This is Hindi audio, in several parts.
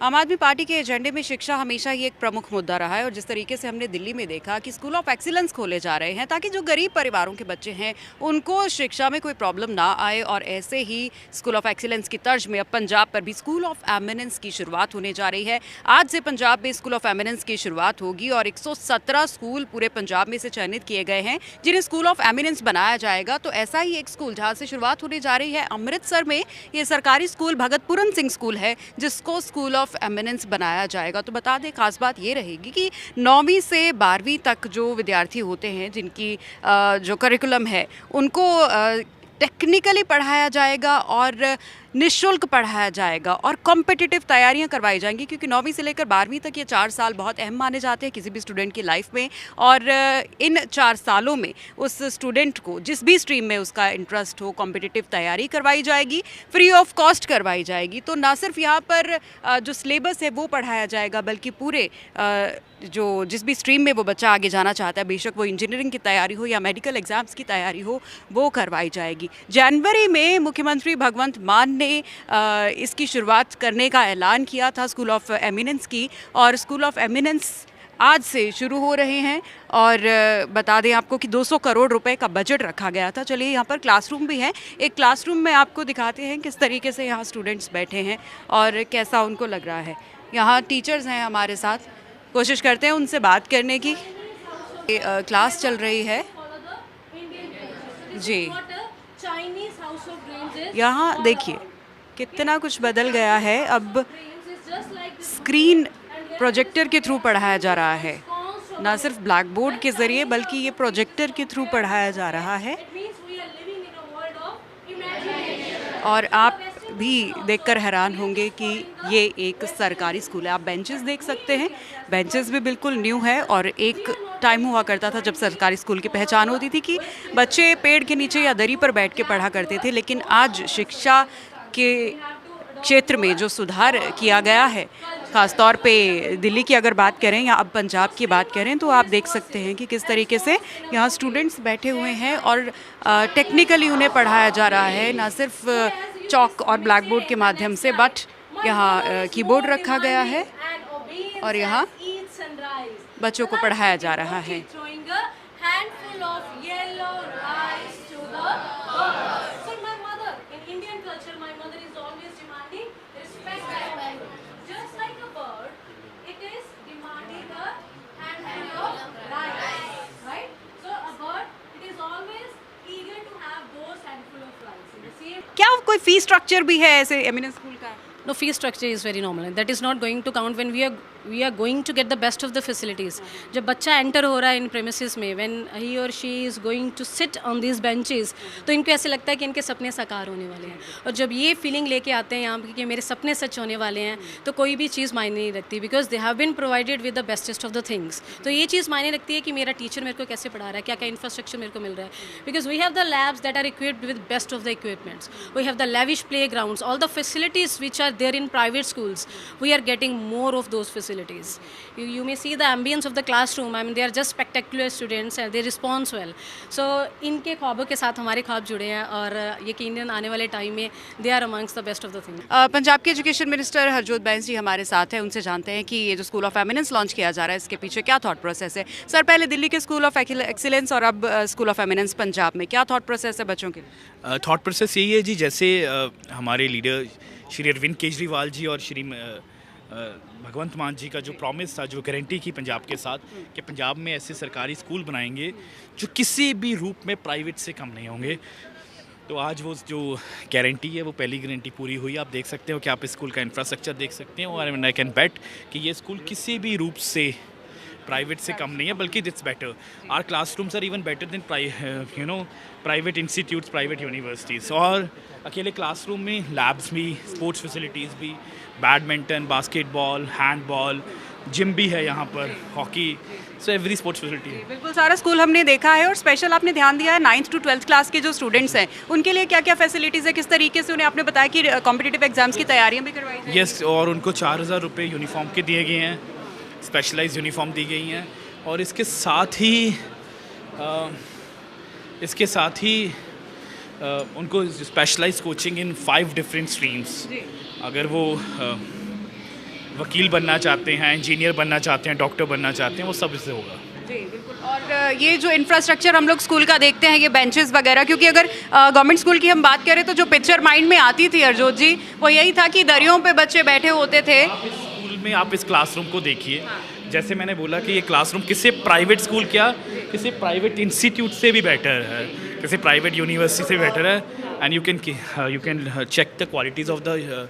आम आदमी पार्टी के एजेंडे में शिक्षा हमेशा ही एक प्रमुख मुद्दा रहा है और जिस तरीके से हमने दिल्ली में देखा कि स्कूल ऑफ एक्सीलेंस खोले जा रहे हैं ताकि जो गरीब परिवारों के बच्चे हैं उनको शिक्षा में कोई प्रॉब्लम ना आए, और ऐसे ही स्कूल ऑफ एक्सीलेंस की तर्ज में अब पंजाब पर भी स्कूल ऑफ एमिनेंस की शुरुआत होने जा रही है। आज से पंजाब में स्कूल ऑफ एमिनेंस की शुरुआत होगी और 117 स्कूल पूरे पंजाब में से चयनित किए गए हैं जिन्हें स्कूल ऑफ एमिनेंस बनाया जाएगा। तो ऐसा ही एक स्कूल जहाँ से शुरुआत होने जा रही है अमृतसर में, ये सरकारी स्कूल भगत पूरन सिंह स्कूल है जिसको स्कूल ऑफ एमिनेंस बनाया जाएगा। तो बता दें, खास बात ये रहेगी कि 9वीं से 12वीं तक जो विद्यार्थी होते हैं जिनकी जो करिकुलम है उनको टेक्निकली पढ़ाया जाएगा और निःशुल्क पढ़ाया जाएगा और कॉम्पिटिटिव तैयारियां करवाई जाएंगी, क्योंकि 9वीं से लेकर 12वीं तक ये 4 साल बहुत अहम माने जाते हैं किसी भी स्टूडेंट की लाइफ में। और इन 4 सालों में उस स्टूडेंट को जिस भी स्ट्रीम में उसका इंटरेस्ट हो, कॉम्पिटिटिव तैयारी करवाई जाएगी, फ्री ऑफ कॉस्ट करवाई जाएगी। तो ना सिर्फ यहाँ पर जो सिलेबस है वो पढ़ाया जाएगा, बल्कि पूरे जो जिस भी स्ट्रीम में वो बच्चा आगे जाना चाहता है, बेशक वो इंजीनियरिंग की तैयारी हो या मेडिकल एग्जाम्स की तैयारी हो, वो करवाई जाएगी। जनवरी में मुख्यमंत्री भगवंत मान ने इसकी शुरुआत करने का ऐलान किया था स्कूल ऑफ एमिनेंस की, और स्कूल ऑफ एमिनेंस आज से शुरू हो रहे हैं। और बता दें आपको कि 200 करोड़ रुपए का बजट रखा गया था। चलिए, यहाँ पर क्लासरूम भी है, एक क्लासरूम में आपको दिखाते हैं किस तरीके से यहाँ स्टूडेंट्स बैठे हैं और कैसा उनको लग रहा है। यहाँ टीचर्स हैं हमारे साथ, कोशिश करते हैं उनसे बात करने की। क्लास चल रही है जी। यहाँ देखिए कितना कुछ बदल गया है, अब स्क्रीन प्रोजेक्टर के थ्रू पढ़ाया जा रहा है, ना सिर्फ ब्लैक बोर्ड के ज़रिए बल्कि ये प्रोजेक्टर के थ्रू पढ़ाया जा रहा है। और आप भी देखकर हैरान होंगे कि ये एक सरकारी स्कूल है। आप बेंचेस देख सकते हैं, बेंचेस भी बिल्कुल न्यू है। और एक टाइम हुआ करता था जब सरकारी स्कूल की पहचान होती थी कि बच्चे पेड़ के नीचे या दरी पर बैठ के पढ़ा करते थे, लेकिन आज शिक्षा के क्षेत्र में जो सुधार किया गया है, ख़ासतौर पे दिल्ली की अगर बात करें या अब पंजाब की बात करें, तो आप देख सकते हैं कि किस तरीके से यहाँ स्टूडेंट्स बैठे हुए हैं और टेक्निकली उन्हें पढ़ाया जा रहा है, ना सिर्फ चॉक और ब्लैक बोर्ड के माध्यम से, बट यहाँ कीबोर्ड रखा गया है और यहाँ बच्चों को पढ़ाया जा रहा है। क्या कोई फी स्ट्रक्चर भी है ऐसे एमिनेंस स्कूल का? No, fee structure is very normal. That is not going to count when we are going to get the best of the facilities. जब बच्चा एंटर हो रहा है इन प्रेमिसेस में, when he or she is going to sit on these benches, तो इनको ऐसे लगता है कि इनके सपने साकार होने वाले हैं। और जब ये फीलिंग लेके आते हैं यहाँ कि मेरे सपने सच होने वाले हैं, तो कोई भी चीज़ मायने नहीं रखती, because they have been provided with the bestest of the things. तो ये चीज़ मायने रखती है कि मेरा टीचर मेरे को कैसे पढ़ा रहा है, क्या क्या इंफ्रास्ट्रक्चर मेरे को मिल रहा है, because we have the labs that are equipped with best of the equipments, we have the lavish playgrounds, all the facilities which are there in private schools, we are getting more of those facilities. You may see the ambience of the classroom. I mean, they are just spectacular students and they respond well. So इनके ख्वाबों के साथ हमारे ख्वाब जुड़े हैं और यकीनन आने वाले टाइम में they are amongst the best of the things. Punjab के एजुकेशन मिनिस्टर हरजोत बैंस जी हमारे साथ हैं, उनसे जानते हैं कि ये जो स्कूल ऑफ एमिनेंस लॉन्च किया जा रहा है इसके पीछे क्या थॉट प्रोसेस है। सर, पहले दिल्ली के स्कूल ऑफ एक्सीलेंस और अब स्कूल ऑफ एमिनेंस पंजाब में, क्या थॉट प्रोसेस है बच्चों के? थॉट प्रोसेस यही है जी, जैसे हमारे लीडर श्री अरविंद केजरीवाल जी और श्री भगवंत मान जी का जो प्रॉमिस था, जो गारंटी की पंजाब के साथ कि पंजाब में ऐसे सरकारी स्कूल बनाएंगे जो किसी भी रूप में प्राइवेट से कम नहीं होंगे, तो आज वो जो गारंटी है वो पहली गारंटी पूरी हुई। आप देख सकते हो कि आप स्कूल का इंफ्रास्ट्रक्चर देख सकते हैं और आई कैन बेट कि ये स्कूल किसी भी रूप से प्राइवेट से कम नहीं है, बल्कि it's better. Our classrooms are even better than private institutes, private universities. और अकेले क्लासरूम में लैब्स भी, स्पोर्ट्स फैसिलिटीज़ भी, बैडमिंटन, बास्केटबॉल, हैंडबॉल, जिम भी है यहाँ पर, hockey, so every sports facility है। बिल्कुल, सारा स्कूल हमने देखा है और स्पेशल आपने ध्यान दिया है 9th to 12th क्लास के जो स्टूडेंट्स हैं उनके लिए क्या क्या फैसिलिटीज़ है, किस तरीके से उन्हें आपने बताया कि कॉम्पिटिटिव एग्जाम्स की तैयारियाँ भी करवाई जाएंगी? यस, और उनको 4000 रुपये यूनिफॉर्म के दिए गए हैं, स्पेशलाइज यूनिफॉर्म दी गई हैं। और इसके साथ ही उनको specialise coaching in 5 different streams, अगर वो वकील बनना चाहते हैं, इंजीनियर बनना चाहते हैं, डॉक्टर बनना चाहते हैं, वो सब इससे होगा। जी बिल्कुल। और ये जो इंफ्रास्ट्रक्चर हम लोग स्कूल का देखते हैं, ये बेंचेस वगैरह, क्योंकि अगर गवर्नमेंट स्कूल की हम बात करें तो जो पिक्चर माइंड में आती थी अर्जोत जी, वो यही था कि दरियों पे बच्चे बैठे होते थे। स्कूल में आप इस क्लासरूम को देखिए, जैसे मैंने बोला कि ये क्लासरूम किसी प्राइवेट स्कूल क्या, किसी प्राइवेट इंस्टीट्यूट से भी बेटर है, किसी प्राइवेट यूनिवर्सिटी से बेटर है। And you can check the qualities of the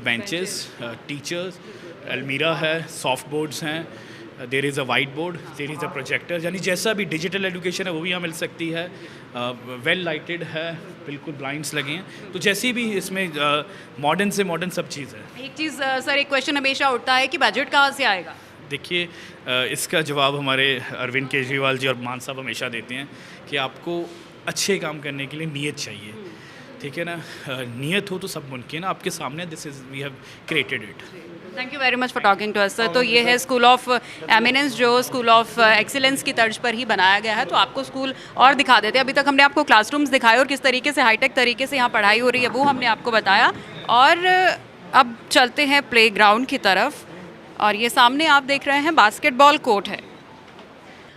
benches, teachers, अलमीरा है, सॉफ्ट बोर्ड्स हैं, there is a white board, there is a projector, यानी जैसा भी डिजिटल एजुकेशन है वो भी यहाँ मिल सकती है। वेल लाइटेड है, बिल्कुल ब्लाइंड्स लगे हैं, तो जैसी भी इसमें मॉडर्न से मॉडर्न सब चीज़ है। एक चीज़ सर, एक क्वेश्चन हमेशा उठता है कि बजट कहाँ से आएगा? देखिए, इसका जवाब हमारे अरविंद केजरीवाल जी और मान साहब हमेशा देते हैं कि आपको अच्छे काम करने के लिए नीयत चाहिए, ठीक है ना। नीयत हो तो सब मुमकिन है, आपके सामने this is we have created it. Thank you very much for talking to us sir. तो ये है स्कूल ऑफ एमिनेंस, जो स्कूल ऑफ एक्सीलेंस की तर्ज पर ही बनाया गया है। तो आपको स्कूल और दिखा देते हैं। अभी तक हमने आपको क्लासरूम्स दिखाए और किस तरीके से हाईटेक तरीके से यहाँ पढ़ाई हो रही है वो हमने आपको बताया। और अब चलते हैं प्लेग्राउंड की तरफ, और ये सामने आप देख रहे हैं बास्केटबॉल कोर्ट है।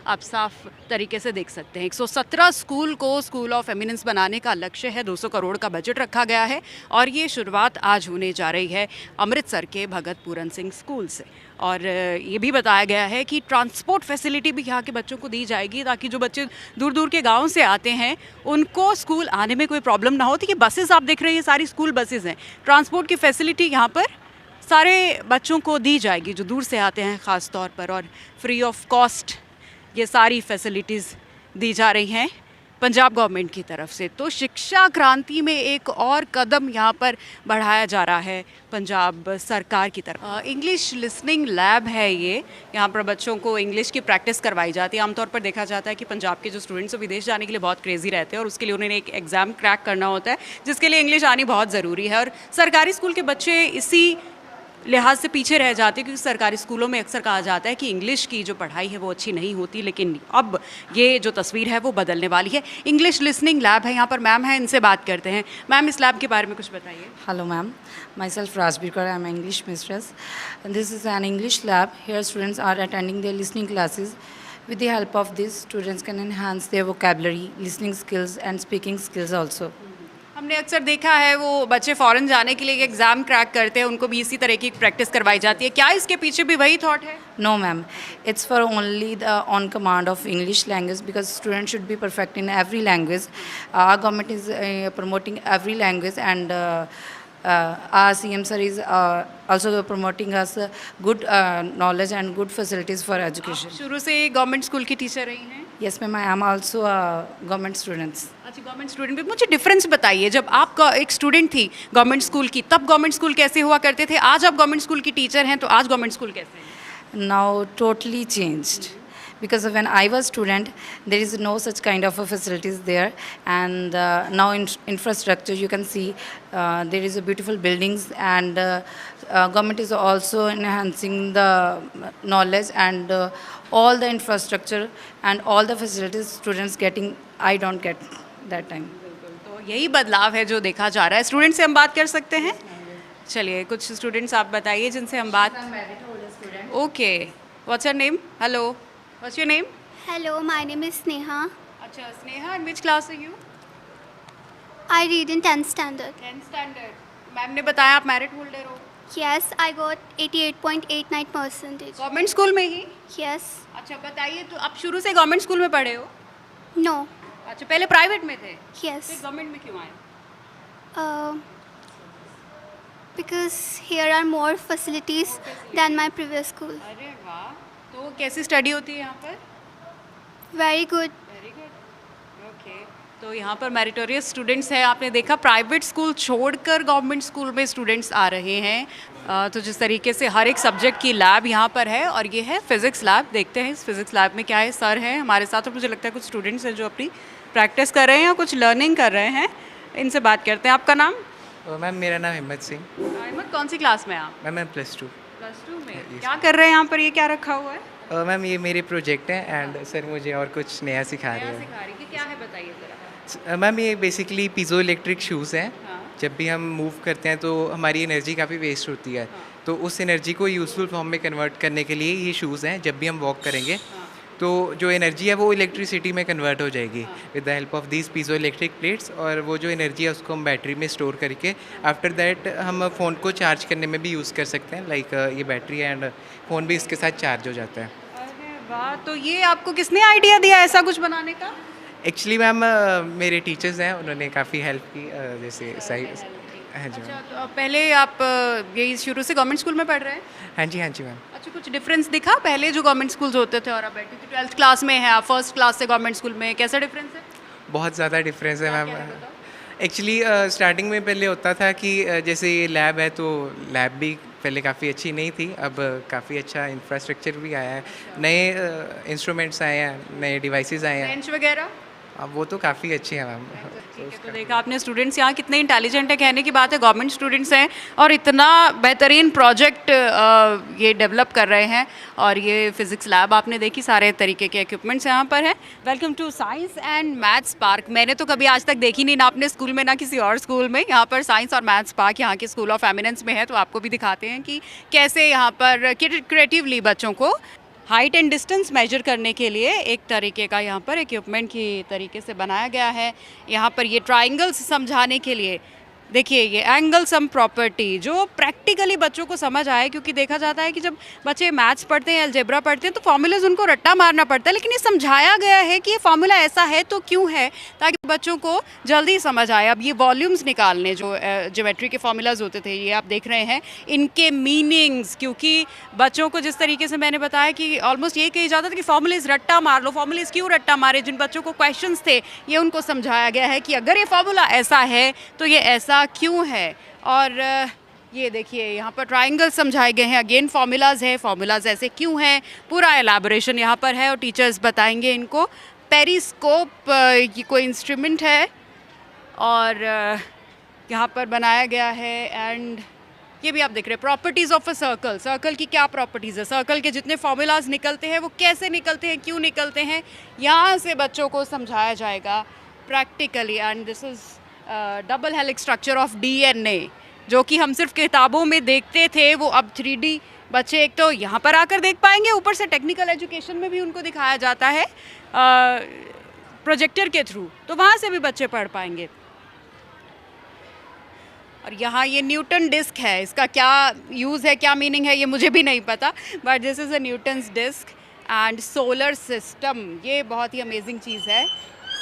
आप साफ तरीके से देख सकते हैं 117 स्कूल को स्कूल ऑफ एमिनेंस बनाने का लक्ष्य है। 200 करोड़ का बजट रखा गया है और ये शुरुआत आज होने जा रही है अमृतसर के भगत पूरन सिंह स्कूल से। और ये भी बताया गया है कि ट्रांसपोर्ट फैसिलिटी भी यहाँ के बच्चों को दी जाएगी, ताकि जो बच्चे दूर दूर के गाँव से आते हैं उनको स्कूल आने में कोई प्रॉब्लम ना हो। तो ये बसेस आप देख रहे हैं, ये सारी स्कूल बसेस हैं। ट्रांसपोर्ट की फैसिलिटी यहाँ पर सारे बच्चों को दी जाएगी जो दूर से आते हैं ख़ास तौर पर, और फ्री ऑफ कॉस्ट ये सारी फैसिलिटीज़ दी जा रही हैं पंजाब गवर्नमेंट की तरफ से। तो शिक्षा क्रांति में एक और कदम यहाँ पर बढ़ाया जा रहा है पंजाब सरकार की तरफ। इंग्लिश लिसनिंग लैब है ये, यहाँ पर बच्चों को इंग्लिश की प्रैक्टिस करवाई जाती है। आमतौर पर देखा जाता है कि पंजाब के जो स्टूडेंट्स विदेश जाने के लिए बहुत क्रेजी रहते हैं और उसके लिए उन्हें एक एग्ज़ाम क्रैक करना होता है, जिसके लिए इंग्लिश आनी बहुत ज़रूरी है। और सरकारी स्कूल के बच्चे इसी लिहाज से पीछे रह जाते हैं, क्योंकि सरकारी स्कूलों में अक्सर कहा जाता है कि इंग्लिश की जो पढ़ाई है वो अच्छी नहीं होती। लेकिन अब ये जो तस्वीर है वो बदलने वाली है। इंग्लिश लिसनिंग लैब है, यहाँ पर मैम है, इनसे बात करते हैं। मैम, इस लैब के बारे में कुछ बताइए। Hello ma'am, myself Rajbir, I am an English mistress. And this is an English lab. Here students are attending their listening classes. With the help of this, students can enhance their vocabulary, listening skills and speaking skills also. हमने अक्सर देखा है वो बच्चे फ़ॉरेन जाने के लिए एग्ज़ाम क्रैक करते हैं, उनको भी इसी तरह की प्रैक्टिस करवाई जाती है। क्या इसके पीछे भी वही थॉट है? No ma'am, it's for only the on command of English language, because students should be perfect in every language. Our government is promoting every language, and our CM sir is also promoting us good knowledge and good facilities for education. शुरू से गवर्नमेंट स्कूल की टीचर रही हैं? Yes ma'am, I am also a government student. अच्छा, गवर्नमेंट स्टूडेंट भी। मुझे डिफरेंस बताइए, जब आप एक स्टूडेंट थी गवर्नमेंट स्कूल की, तब गवर्नमेंट स्कूल कैसे हुआ करते थे? आज आप गवर्नमेंट स्कूल की टीचर हैं, तो आज गवर्नमेंट स्कूल कैसे हैं? Now totally changed, because when I was student there is no such kind of a facilities there, and now in infrastructure you can see there is a beautiful buildings, and government is also enhancing the knowledge and all the infrastructure and all the facilities students getting. I don't get that time. तो यही बदलाव है जो देखा जा रहा है। स्टूडेंट से हम बात कर सकते हैं? चलिए, कुछ स्टूडेंट्स आप बताइए जिनसे हम बात। Okay, what's your name? Hello, what's your name? Hello, my name is Sneha. अच्छा, Sneha, in which class are you? I read in 10th standard. 10th standard. Ma'am ने बताया आप मेरिट होल्डर हो। Yes, I got 88.89%. Government school में ही? Yes. अच्छा, बताइए, तो आप शुरू से गवर्नमेंट स्कूल में पढ़े हो? No. अच्छा, पहले प्राइवेट में थे, Yes. फिर गवर्नमेंट में क्यों आए? Because here are more facilities than my previous school. अरे वाह, तो कैसी स्टडी होती है यहाँ पर? Very good. Very good. Okay, तो यहाँ पर मेरिटोरियस स्टूडेंट्स हैं। आपने देखा प्राइवेट स्कूल छोड़कर गवर्नमेंट स्कूल में स्टूडेंट्स आ रहे हैं। तो जिस तरीके से हर एक सब्जेक्ट की लैब यहाँ पर है, और ये है फिज़िक्स लैब। देखते हैं इस फिज़िक्स लैब में क्या है। सर हैं हमारे साथ, और मुझे लगता है कुछ स्टूडेंट्स हैं जो अपनी प्रैक्टिस कर रहे हैं या कुछ लर्निंग कर रहे हैं। इनसे बात करते हैं। आपका नाम? मैम मेरा नाम हिम्मत सिंह। अहमद, कौन सी क्लास में आप? मैम मैं +2। +2 में। क्या कर रहे हैं यहाँ पर? ये क्या रखा हुआ है? मैम ये मेरे प्रोजेक्ट हैं, एंड सर मुझे और कुछ नया सिखा रहे नया हैं। सिखा रही है, क्या है बताइए ज़रा। मैम ये बेसिकली पीजो इलेक्ट्रिक शूज़ हैं। हाँ। जब भी हम मूव करते हैं तो हमारी एनर्जी काफ़ी वेस्ट होती है, तो उस एनर्जी को यूज़फुल फॉर्म में कन्वर्ट करने के लिए ये शूज़ हैं। जब भी हम वॉक करेंगे तो जो एनर्जी है वो इलेक्ट्रिसिटी में कन्वर्ट हो जाएगी with the help of these piezo electric plates, और वो जो एनर्जी है उसको हम बैटरी में स्टोर करके आफ्टर दैट हम फ़ोन को चार्ज करने में भी यूज़ कर सकते हैं। लाइक ये बैटरी एंड फ़ोन भी इसके साथ चार्ज हो जाता है। अरे वाह, तो ये आपको किसने आइडिया दिया ऐसा कुछ बनाने का? एक्चुअली मैम मेरे टीचर्स हैं, उन्होंने काफ़ी हेल्प की, जैसे सही। हाँ जी अच्छा, मैम। तो पहले आप यही शुरू से गवर्नमेंट स्कूल में पढ़ रहे हैं? हाँ जी मैम। अच्छा, कुछ डिफरेंस दिखा पहले जो गवर्नमेंट स्कूल्स होते थे और अब बैठे थे? 12th क्लास में है आप, फर्स्ट क्लास से गवर्नमेंट स्कूल में, कैसा डिफरेंस है? बहुत ज़्यादा डिफरेंस है क्या मैम। है बताओ? एक्चुअली स्टार्टिंग में पहले होता था कि जैसे ये लैब है तो लैब भी पहले काफ़ी अच्छी नहीं थी, अब काफ़ी अच्छा इंफ्रास्ट्रक्चर भी आया है, नए इंस्ट्रूमेंट्स आए हैं, नए डिवाइसेस आए हैं। बेंच वगैरह? अब वो तो काफ़ी अच्छे हैं मैम। ठीक है, तो देखा आपने स्टूडेंट्स यहाँ कितने इंटेलिजेंट है, कहने की बात है, गवर्नमेंट स्टूडेंट्स हैं और इतना बेहतरीन प्रोजेक्ट ये डेवलप कर रहे हैं। और ये फिजिक्स लैब आपने देखी, सारे तरीके के इक्विपमेंट्स यहाँ पर हैं। Welcome to science and maths park. मैंने तो कभी आज तक देखी नहीं, ना अपने स्कूल में ना किसी और स्कूल में। यहाँ पर साइंस और मैथ्स पार्क यहाँ के स्कूल ऑफ एमिनेंस में है, तो आपको भी दिखाते हैं कि कैसे यहाँ पर क्रिएटिवली बच्चों को हाइट एंड डिस्टेंस मेजर करने के लिए एक तरीके का यहाँ पर इक्विपमेंट की तरीके से बनाया गया है। यहाँ पर ये ट्राइंगल्स समझाने के लिए देखिए, ये एंगल सम प्रॉपर्टी जो प्रैक्टिकली बच्चों को समझ आए, क्योंकि देखा जाता है कि जब बच्चे मैथ्स पढ़ते हैं, अलजेब्रा पढ़ते हैं, तो फॉर्मूलाज उनको रट्टा मारना पड़ता है, लेकिन ये समझाया गया है कि ये फार्मूला ऐसा है तो क्यों है, ताकि बच्चों को जल्दी समझ आए। अब ये वॉल्यूम्स निकालने जो ज्योमेट्री के फार्मूलाज होते थे, ये आप देख रहे हैं, इनके मीनिंग्स, क्योंकि बच्चों को जिस तरीके से मैंने बताया कि ऑलमोस्ट ये कही जाता था कि फार्मूलाज रट्टा मार लो, फार्मूलाज क्यों रट्टा मारे, जिन बच्चों को क्वेश्चंस थे ये उनको समझाया गया है कि अगर ये फार्मूला ऐसा है तो ये ऐसा क्यों है। और ये देखिए यहाँ पर ट्राइंगल समझाए गए हैं, अगेन फार्मूलाज है, फार्मूलाज ऐसे क्यों हैं, पूरा एलाबोरेशन यहाँ पर है और टीचर्स बताएंगे इनको। पेरिस्कोप ये कोई इंस्ट्रूमेंट है और यहाँ पर बनाया गया है। एंड ये भी आप देख रहे हैं, properties of a circle, circle की क्या प्रॉपर्टीज़ है, सर्कल के जितने फार्मूलाज निकलते हैं वो कैसे निकलते हैं, क्यों निकलते हैं, यहाँ से बच्चों को समझाया जाएगा practically. And this is double helix structure of DNA, जो कि हम सिर्फ किताबों में देखते थे, वो अब 3D बच्चे एक तो यहाँ पर आकर देख पाएंगे, ऊपर से टेक्निकल एजुकेशन में भी उनको दिखाया जाता है प्रोजेक्टर के थ्रू, तो वहाँ से भी बच्चे पढ़ पाएंगे। और यहाँ ये न्यूटन डिस्क है, इसका क्या यूज़ है, क्या मीनिंग है, ये मुझे भी नहीं पता, but this is a Newton's disc. And solar system, ये बहुत ही अमेजिंग चीज़ है।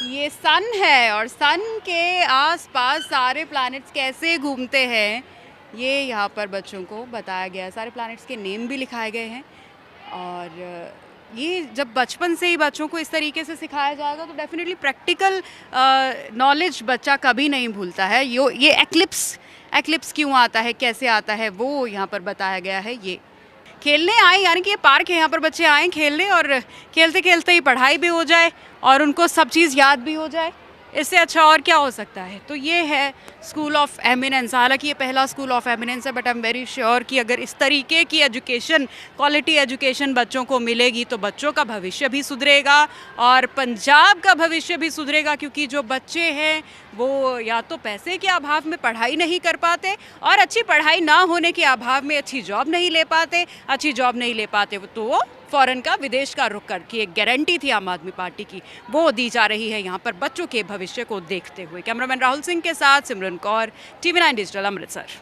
ये सन है और सन के आसपास सारे प्लैनेट्स कैसे घूमते हैं, ये यहाँ पर बच्चों को बताया गया है। सारे प्लैनेट्स के नेम भी लिखाए गए हैं। और ये जब बचपन से ही बच्चों को इस तरीके से सिखाया जाएगा तो डेफिनेटली प्रैक्टिकल नॉलेज बच्चा कभी नहीं भूलता है। ये एक्लिप्स क्यों आता है, कैसे आता है, वो यहाँ पर बताया गया है। ये खेलने आए, यानी कि ये पार्क है, यहाँ पर बच्चे आए खेलने और खेलते खेलते ही पढ़ाई भी हो जाए और उनको सब चीज़ याद भी हो जाए, इससे अच्छा और क्या हो सकता है। तो ये है स्कूल ऑफ एमिनेंस। हालांकि ये पहला स्कूल ऑफ एमिनेंस है, but I am very sure कि अगर इस तरीके की एजुकेशन, क्वालिटी एजुकेशन बच्चों को मिलेगी तो बच्चों का भविष्य भी सुधरेगा और पंजाब का भविष्य भी सुधरेगा। क्योंकि जो बच्चे हैं वो या तो पैसे के अभाव में पढ़ाई नहीं कर पाते और अच्छी पढ़ाई ना होने के अभाव में अच्छी जॉब नहीं ले पाते, तो वो फॉरेन का, विदेश का रुख कर की एक गारंटी थी आम आदमी पार्टी की, वो दी जा रही है यहाँ पर बच्चों के भविष्य को देखते हुए। कैमरामैन राहुल सिंह के साथ सिमरन कौर, TV9 डिजिटल, अमृतसर।